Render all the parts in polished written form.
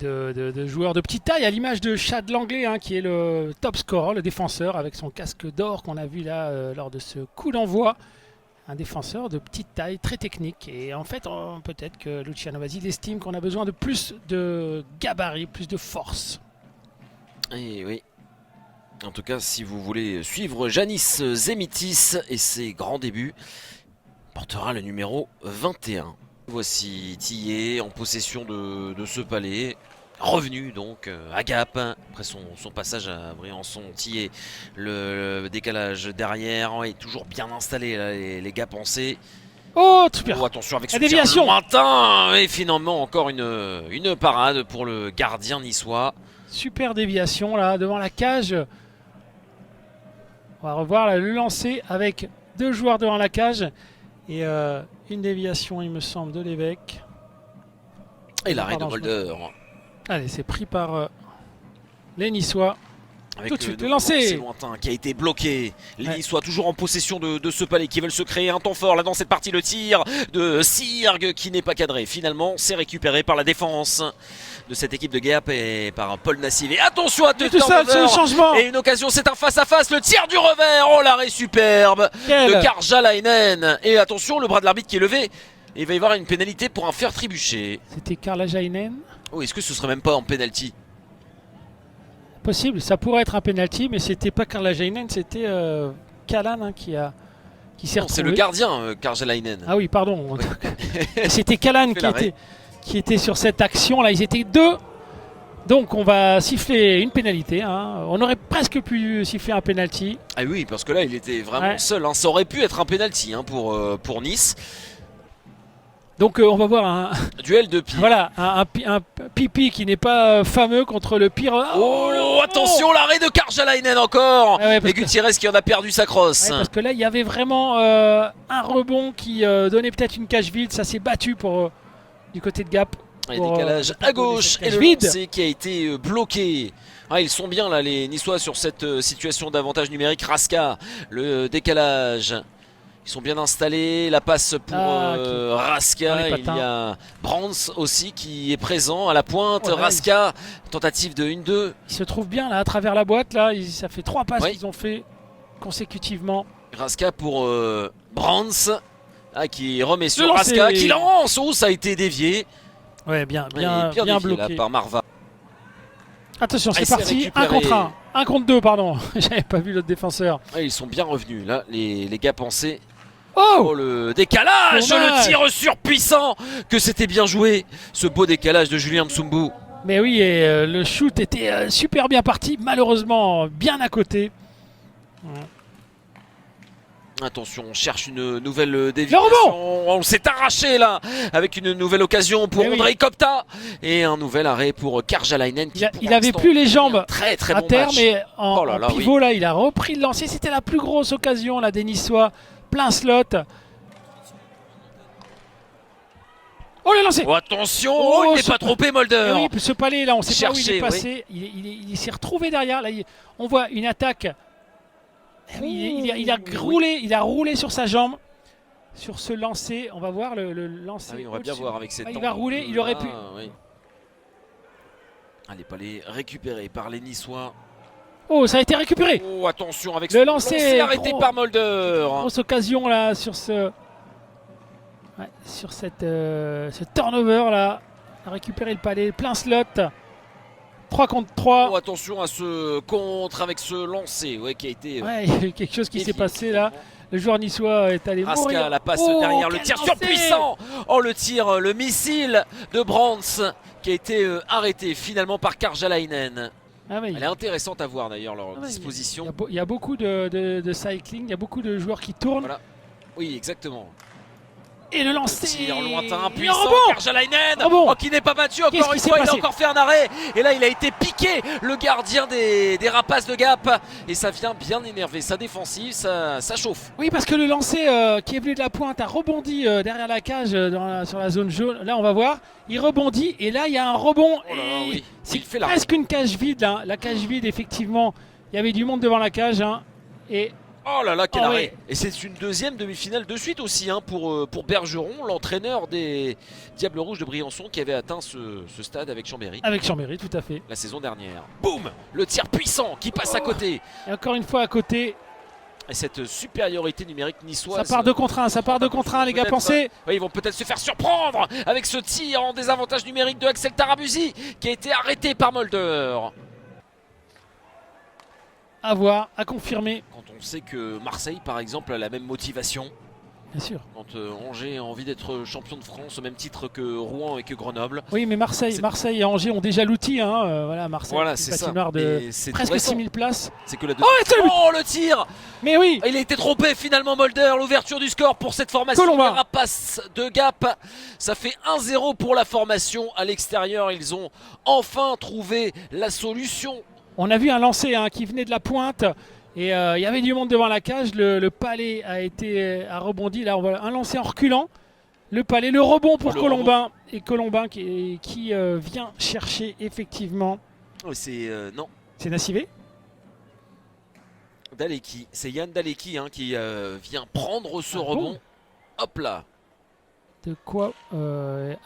de joueurs de petite taille, à l'image de Chad Langley, hein, qui est le top scorer, le défenseur, avec son casque d'or qu'on a vu là lors de ce coup d'envoi. Un défenseur de petite taille, très technique. Et en fait, peut-être que Luciano Basile estime qu'on a besoin de plus de gabarit, plus de force. Et oui. En tout cas, si vous voulez suivre Janis Zemitis et ses grands débuts, portera le numéro 21. Voici Tillet en possession de ce palais. Revenu donc à Gap après son passage à Briançon. Tillet, le décalage derrière est toujours bien installé là, les Gapençais. Oh, super. Oh, attention avec ce La déviation tir lointain. Et finalement encore une parade pour le gardien niçois. Super déviation là devant la cage. On va revoir là, le lancer avec 2 joueurs devant la cage. Et une déviation, il me semble, de l'évêque. Et l'arrêt de Molder. Allez, c'est pris par les Niçois. Avec tout de suite, le lancer lointain qui a été bloqué. Les Niçois toujours en possession de ce palais qui veulent se créer un temps fort là dans cette partie. Le tir de Sirg qui n'est pas cadré. Finalement, c'est récupéré par la défense de cette équipe de Gap et par Paul Nassif. Et attention à tout ça, c'est le changement. Et une occasion, c'est un face-à-face. Le tir du revers. Oh, l'arrêt superbe de Karjalainen. Et attention, le bras de l'arbitre qui est levé. Et il va y avoir une pénalité pour un fer trébuché. C'était Karjalainen. Oh, est-ce que ce serait même pas en pénalty? Possible, ça pourrait être un penalty, mais c'était pas Karjalainen, c'était Kalan hein, qui s'est retrouvé. C'est le gardien, Karjalainen. Ah oui, pardon. C'était Kalan qui était sur cette action là. Ils étaient 2. Donc on va siffler une pénalité. Hein. On aurait presque pu siffler un penalty. Ah oui, parce que là il était vraiment seul. Hein. Ça aurait pu être un penalty hein, pour Nice. Donc on va voir un duel de pipi. Voilà, un pipi qui n'est pas fameux contre le pire. Oh, attention, l'arrêt de Karjalainen encore. Et Gutiérrez qui en a perdu sa crosse. Parce que là, il y avait vraiment un rebond qui donnait peut-être une cage vide. Ça s'est battu pour du côté de Gap. Et décalage à gauche et le lancer qui a été bloqué. Ah, ils sont bien là, les Niçois, sur cette situation d'avantage numérique. Raska, le décalage. Ils sont bien installés, la passe pour Raska, il y a Brands aussi qui est présent à la pointe, Raska, tentative de 1-2. Il se trouve bien là à travers la boîte, là. Ça fait 3 passes qu'ils ont fait consécutivement. Raska pour Brands, qui remet sur Raska, qui lance, oh ça a été dévié. Ouais, bien bloqué là, par Marva. Attention, c'est parti, 1 contre 1, 1 contre 2 pardon, j'avais pas vu l'autre défenseur. Ils sont bien revenus là, les gars pensaient. Oh, le décalage, le tir surpuissant, que c'était bien joué, ce beau décalage de Julien Msumbu. Mais oui, et le shoot était super bien parti, malheureusement bien à côté. Attention, on cherche une nouvelle déviation. On s'est arraché là avec une nouvelle occasion pour Andrei Kopta et un nouvel arrêt pour Karjalainen. Il n'avait plus les jambes très à bon terre, match. Mais en pivot là, il a repris le lancer. C'était la plus grosse occasion là des Niçois, plein slot. Oh, le lancé. Oh, attention, il n'est pas trompé Molder. Oui, ce palais là, on ne sait pas où il est passé. Il s'est retrouvé derrière. Là, on voit une attaque. Il a roulé sur sa jambe, sur ce lancer. On va voir le lancer. Ah oui, on va bien voir avec cette il va rouler, il aurait pu. Oui. Allez, pas les récupérer par les Niçois. Oh, ça a été récupéré. Oh, attention avec le lancer arrêté par Molder. Grosse occasion là sur ce turnover là. À récupérer le palais, plein slot. 3 contre 3. Oh, attention à ce contre avec ce lancer qui a été. Il y a eu quelque chose qui s'est passé là. Le joueur niçois est allé mourir. Raska, la passe derrière, le tir surpuissant. Oh, le tir, le missile de Brands qui a été arrêté finalement par Karjalainen. Elle est intéressante à voir d'ailleurs leur disposition. Il y a beaucoup de cycling, il y a beaucoup de joueurs qui tournent. Voilà. Oui, exactement. Et le lancer tir lointain, puissant, Karjalainen qui n'est pas battu encore une fois, il a encore fait un arrêt. Et là il a été piqué, le gardien des Rapaces de Gap. Et ça vient bien énerver sa défensive, ça chauffe. Oui, parce que le lancer qui est venu de la pointe a rebondi derrière la cage sur la zone jaune. Là on va voir, il rebondit et là il y a un rebond. C'est presque une cage vide là. La cage vide effectivement, il y avait du monde devant la cage. Et Oh là là, quel Oh arrêt! oui. Et c'est une deuxième demi-finale de suite aussi hein, pour Bergeron, l'entraîneur des Diables Rouges de Briançon qui avait atteint ce stade avec Chambéry Avec Chambéry, tout à fait. la saison dernière. Boum! Le tir puissant qui passe à côté. Et encore une fois à côté. Et cette supériorité numérique niçoise. Ça part 2 contre 1, ça part 2 contre 1, les gars, pensez. Oui, ils vont peut-être se faire surprendre avec ce tir en désavantage numérique de Axel Tarabusi qui a été arrêté par Mulder. À voir, à confirmer. Quand on sait que Marseille, par exemple, a la même motivation. Bien sûr. Quand Angers a envie d'être champion de France au même titre que Rouen et que Grenoble. Oui, mais Marseille et Angers ont déjà l'outil. Hein. Voilà, Marseille, Voilà, c'est ça. patinoire de presque 6000 places. C'est que la Oh, le tir! Mais oui! Il a été trompé finalement Mulder, l'ouverture du score pour cette formation. Colombin. Rapace de Gap. Ça fait 1-0 pour la formation à l'extérieur. Ils ont enfin trouvé la solution. On a vu un lancer hein, qui venait de la pointe. Et il y avait du monde devant la cage. Le palais a rebondi. Là, on voit un lancer en reculant. Le palais, le rebond pour Colombin. Et Colombin qui vient chercher effectivement. C'est non. C'est Nassivé. Daleki. C'est Yann Daleki hein, qui vient prendre ce rebond. Bon. Hop là. De quoi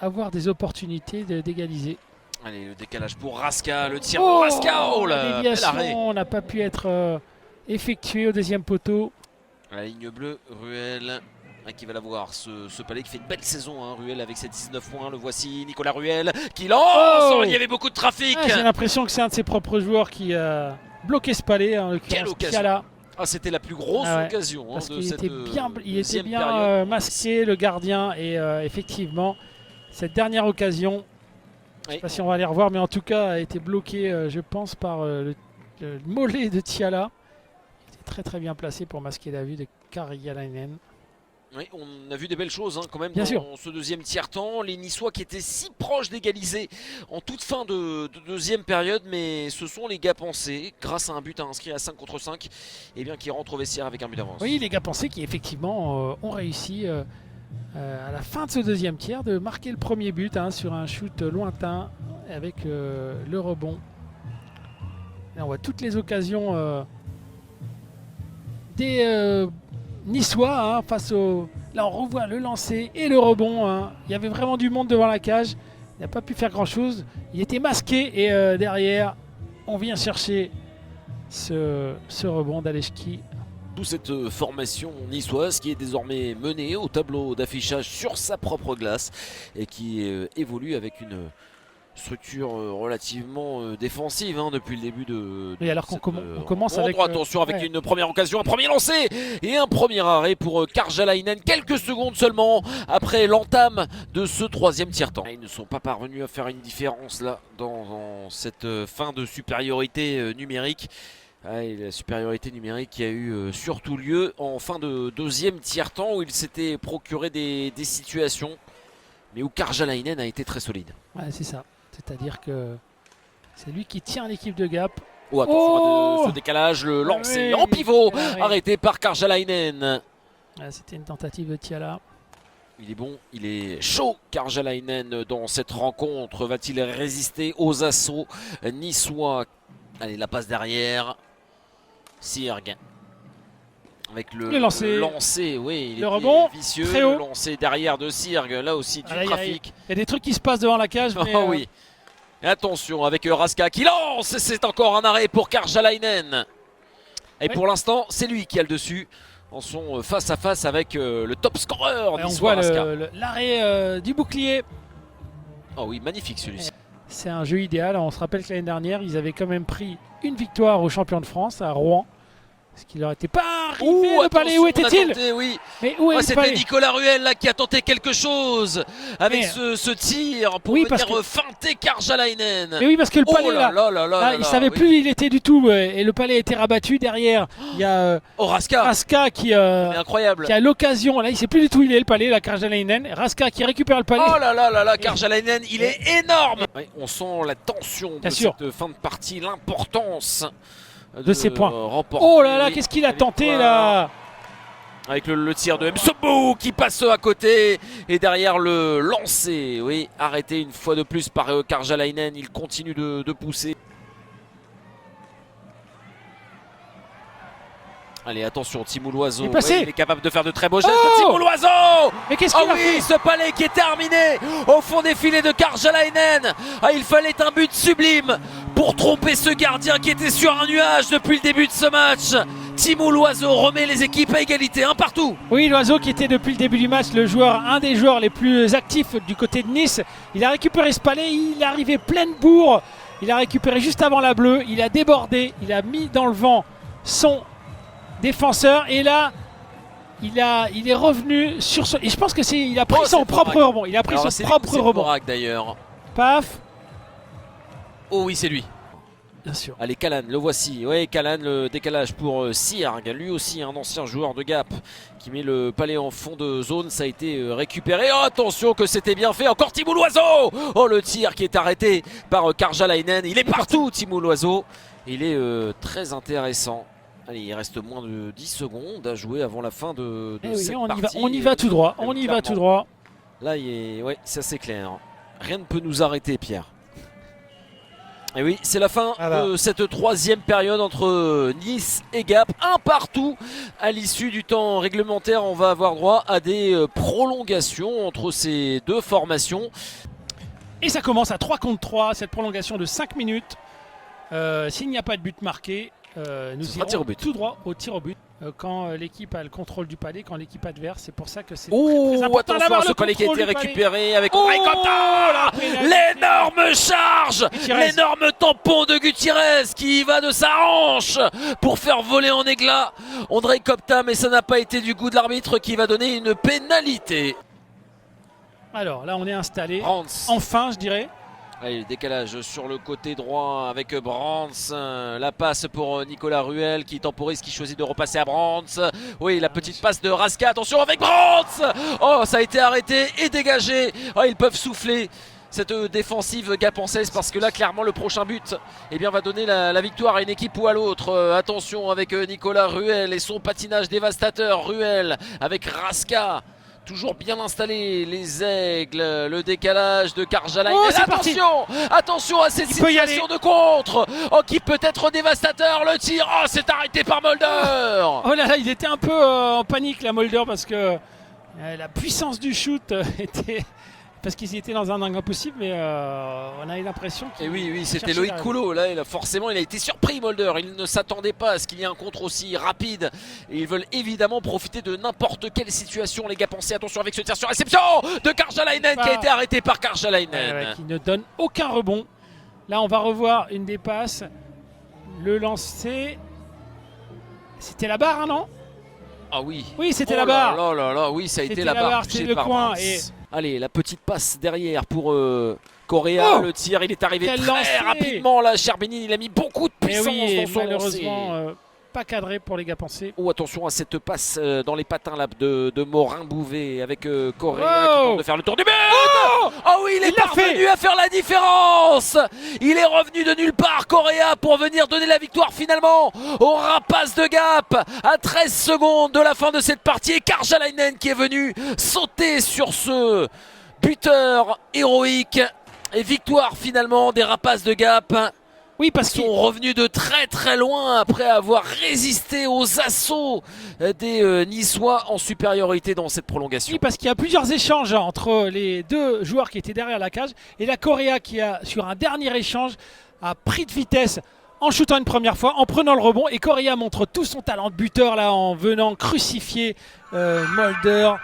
avoir des opportunités d'égaliser. Allez, le décalage pour Raska. Le tir pour Raska. Oh là, la déviation n'a pas pu être effectuée au deuxième poteau. La ligne bleue, Ruel qui va l'avoir, ce palais qui fait une belle saison, hein, Ruel avec ses 19 points, le voici, Nicolas Ruel qui lance, il y avait beaucoup de trafic. J'ai l'impression que c'est un de ses propres joueurs qui a bloqué ce palais, en l'occurrence Kiala. Ah, c'était la plus grosse occasion parce de qu'il cette il était bien masqué, le gardien, et effectivement, cette dernière occasion, je ne sais pas si on va les revoir, mais en tout cas a été bloqué, je pense, par le mollet de Tiala. Il était très très bien placé pour masquer la vue de Karjalainen. Oui, on a vu des belles choses hein, quand même Bien dans sûr. ce deuxième tiers-temps. Les Niçois qui étaient si proches d'égaliser en toute fin de deuxième période, mais ce sont les gars pensés, grâce à un but inscrit à 5 contre 5, et bien qui rentrent au vestiaire avec un but d'avance. Oui, les gars pensés qui effectivement ont réussi à la fin de ce deuxième tiers de marquer le premier but hein, sur un shoot lointain avec le rebond. Et on voit toutes les occasions des Niçois hein, face au... Là on revoit le lancer et le rebond. Hein. Il y avait vraiment du monde devant la cage. Il n'a pas pu faire grand chose. Il était masqué et derrière on vient chercher ce rebond d'Aleshki. D'où cette formation niçoise qui est désormais menée au tableau d'affichage sur sa propre glace et qui évolue avec une structure relativement défensive hein, depuis le début de et alors qu'on commence avec attention avec une première occasion, un premier lancé et un premier arrêt pour Karjalainen quelques secondes seulement après l'entame de ce troisième tiers-temps. Ils ne sont pas parvenus à faire une différence là dans cette fin de supériorité numérique. Et la supériorité numérique qui a eu surtout lieu en fin de deuxième tiers-temps où il s'était procuré des situations mais où Karjalainen a été très solide. Ouais, c'est ça. C'est-à-dire que c'est lui qui tient l'équipe de Gap. Oh, attention à ce décalage, le lancer en pivot, arrêté par Karjalainen. C'était une tentative de Tiala. Il est bon, il est chaud Karjalainen dans cette rencontre. Va-t-il résister aux assauts niçois? Allez, la passe derrière. Sirg. Avec le lancer, oui, il le rebond, vicieux, très haut. Le lancer derrière de Sirg, là aussi du trafic. Il y a des trucs qui se passent devant la cage. Mais oh oui. Et attention avec Raska qui lance, c'est encore un arrêt pour Karjalainen. Et pour l'instant, c'est lui qui a le dessus en son face à face avec le top scorer. On voit l'arrêt du bouclier. Oh oui, magnifique celui-ci. C'est un jeu idéal. On se rappelle que l'année dernière, ils avaient quand même pris une victoire aux champions de France à Rouen. Ce qui leur était pas arrivé. Le palais, où était-il? Oui. Mais où est le palais? C'était Nicolas Ruel là qui a tenté quelque chose avec ce tir pour venir feinter Karjalainen. Mais oui, parce que le palais là, il savait plus où il était du tout et le palais a été rabattu derrière. Il y a Raska qui a l'occasion. Là, il sait plus du tout où il est le palais, là, Karjalainen. Raska qui récupère le palais. Oh là là là là, Karjalainen, il est énorme. Oui, on sent la tension de cette fin de partie, l'importance de ses points. Oh là là, qu'est-ce qu'il a tenté là? Avec le tir de Msobo qui passe à côté et derrière le lancer, oui, arrêté une fois de plus par Karjalainen, il continue de pousser. Allez, attention, Timou Loiseau. Il est passé. Il est capable de faire de très beaux gestes. Oh Timou Loiseau. Mais qu'est-ce Ah qu'il a oui, fait? ce palais qui est terminé au fond des filets de Karjalainen. Ah, il fallait un but sublime pour tromper ce gardien qui était sur un nuage depuis le début de ce match. Timou Loiseau remet les équipes à égalité, un partout. Oui, Loiseau qui était depuis le début du match un des joueurs les plus actifs du côté de Nice. Il a récupéré ce palais, il est arrivé pleine bourre. Il a récupéré juste avant la bleue, il a débordé, il a mis dans le vent son défenseur et là il est revenu sur son... Et je pense que il a pris son propre rebond. Il a pris son propre rebond. D'ailleurs. Paf. Oh oui, c'est lui. Bien sûr. Allez, Kalan, le voici. Oui, Kalan, le décalage pour Sierg. Lui aussi, un ancien joueur de Gap qui met le palais en fond de zone. Ça a été récupéré. Oh, attention que c'était bien fait. Encore Timou Loiseau. Oh, le tir qui est arrêté par Karjalainen. Il est partout, Timou Loiseau. Il est très intéressant. Allez, il reste moins de 10 secondes à jouer avant la fin de cette partie. On y va tout droit. On y va tout droit. Là, ouais, ça c'est clair. Rien ne peut nous arrêter, Pierre. Et oui, c'est la fin de cette troisième période entre Nice et Gap. Un partout à l'issue du temps réglementaire. On va avoir droit à des prolongations entre ces deux formations. Et ça commence à 3 contre 3, cette prolongation de 5 minutes. S'il n'y a pas de but marqué, nous irons tout droit au tir au but. Quand l'équipe a le contrôle du palais, quand l'équipe adverse, c'est pour ça que c'est très important d'avoir ce le palais qui a été récupéré avec l'énorme charge, l'énorme tampon de Gutiérrez qui y va de sa hanche pour faire voler en éclats Ondrej Kopta, mais ça n'a pas été du goût de l'arbitre qui va donner une pénalité. Alors là on est installé, Brands. enfin je dirais. Allez, le décalage sur le côté droit avec Brands. La passe pour Nicolas Ruel qui temporise, qui choisit de repasser à Brands. Oui, la petite passe de Raska. Attention avec Brands. Oh, ça a été arrêté et dégagé. Oh, ils peuvent souffler cette défensive gapençaise parce que là, clairement, le prochain but va donner la victoire à une équipe ou à l'autre. Attention avec Nicolas Ruel et son patinage dévastateur. Ruel avec Raska. Toujours bien installé, les aigles, le décalage de Karjalainen. Attention à cette situation de contre qui peut être dévastateur. Le tir, c'est arrêté par Mulder. Oh là là, il était un peu en panique la Mulder parce que la puissance du shoot était... Parce qu'ils étaient dans un angle impossible, mais on a eu l'impression qu'il... Et oui, c'était Loïc Coulot. Là, forcément, il a été surpris, Mulder. Il ne s'attendait pas à ce qu'il y ait un contre aussi rapide. Et ils veulent évidemment profiter de n'importe quelle situation, les gars. Pensez, attention avec ce tir sur réception de Karjalainen qui a été arrêté par Karjalainen. Qui ne donne aucun rebond. Là, on va revoir une des passes. Le lancer. C'était la barre, non? Ah oui. Oui, c'était la barre. Oui, ça a été la barre. C'était le coin. Allez, la petite passe derrière pour Correa. Le tir, il est arrivé très rapidement là. Cherbenin, il a mis beaucoup de puissance dans son malheureusement, pas cadré pour les gars pensés. Oh, attention à cette passe dans les patins là, de Morin-Bouvet avec Correa qui tente de faire le tour du but. Oh oui, il est parvenu à faire la différence. Il est revenu de nulle part, Correa, pour venir donner la victoire finalement au Rapaces de Gap à 13 secondes de la fin de cette partie. Et Karjalainen qui est venu sauter sur ce buteur héroïque. Et victoire finalement des Rapaces de Gap. Oui, parce qu'ils sont revenus de très très loin après avoir résisté aux assauts des Niçois en supériorité dans cette prolongation. Oui, parce qu'il y a plusieurs échanges entre les deux joueurs qui étaient derrière la cage. Et la Correa qui a, sur un dernier échange, a pris de vitesse en shootant une première fois, en prenant le rebond. Et Correa montre tout son talent de buteur là en venant crucifier Mulder.